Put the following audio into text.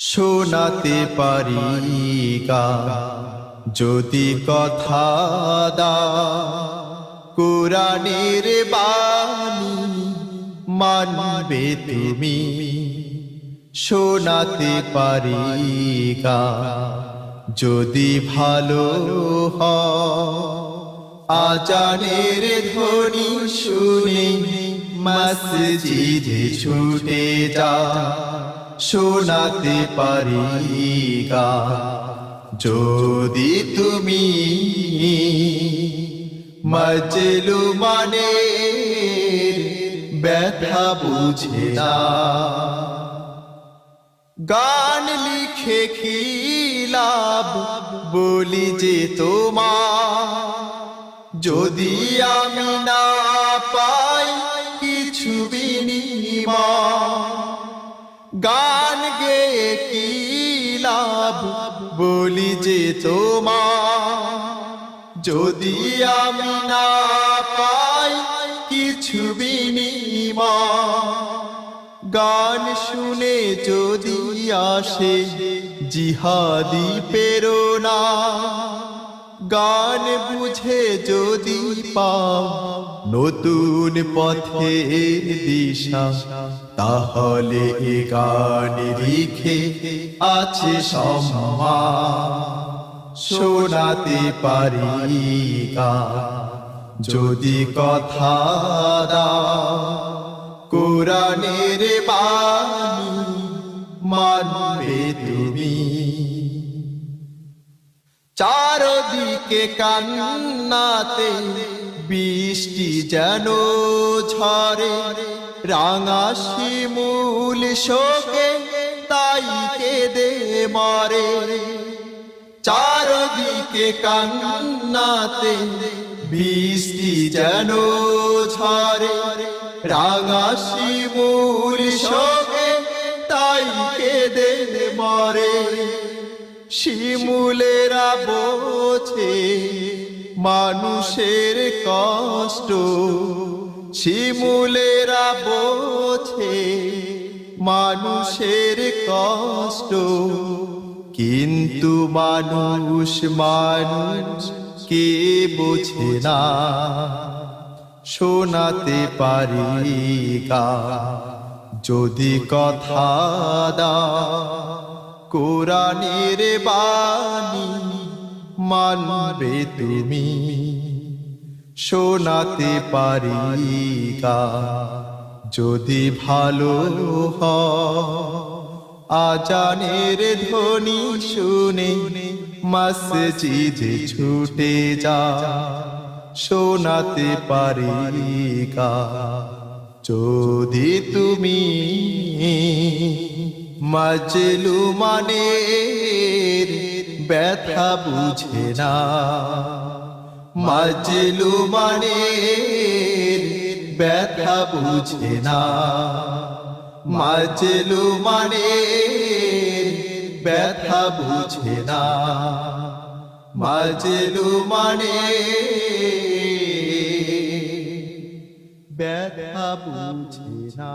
শোনাতে পারি গান যদি কথা দাও, কোরআনের বাণী মানবে তুমি। শোনাতে পারি গান যদি ভালো হয়, আজানের ধ্বনি শুনে মসজিদে ছুটে যা। শোনাতে পারি গান যদি তুমি মাজলুমানের ব্যথা বুঝে না। গান লিখে কি লাভ বলি যে তোমার, যদি আমি না পাই কিছু বিনিময়। গান গেয়ে কি লাভ বলি যে তোমার, যদি আমি না পাই কিছু বিনিময়। গান শুনে যদি আসে জিহাদি প্রেরণা, গান বুঝে যদি পাও নতুন পথের দিশা, তাহলে এ গান লিখে আছে সম্মান। শোনাতে পারি গান যদি কথা দাও, কোরআনের বাণী মানবে তুমি। চারদিকে কান্নাতে বৃষ্টি যেন ঝরে, রাঙা শিমুল শোকে তাই কেঁদে মরে। চারদিকে কান্নাতে বৃষ্টি যেন ঝরে, রাঙা শিমুল শোকে তাই কেঁদে মরে। শিমুলেরা বোঝে মানুষের কষ্ট, শিমুলেরা বোঝে মানুষের কষ্ট। কিন্তু মানুষ কে বোঝে না। শোনাতে পারি গান যদি কথা দাও, কোরআনের বাণী মানবে তুমি। শোনাতে পারি গান যদি ভালো হয়, আজানের ধ্বনি শুনে মসজিদে ছুটে যা। শোনাতে পারি গান যদি তুমি মাজলুমানের ব্যথা বুঝে না। মাজলুমানের ব্যথা বুঝে না। মাজলুমানের ব্যথা বুঝে না। মাজলুমানের ব্যথা বুঝে না।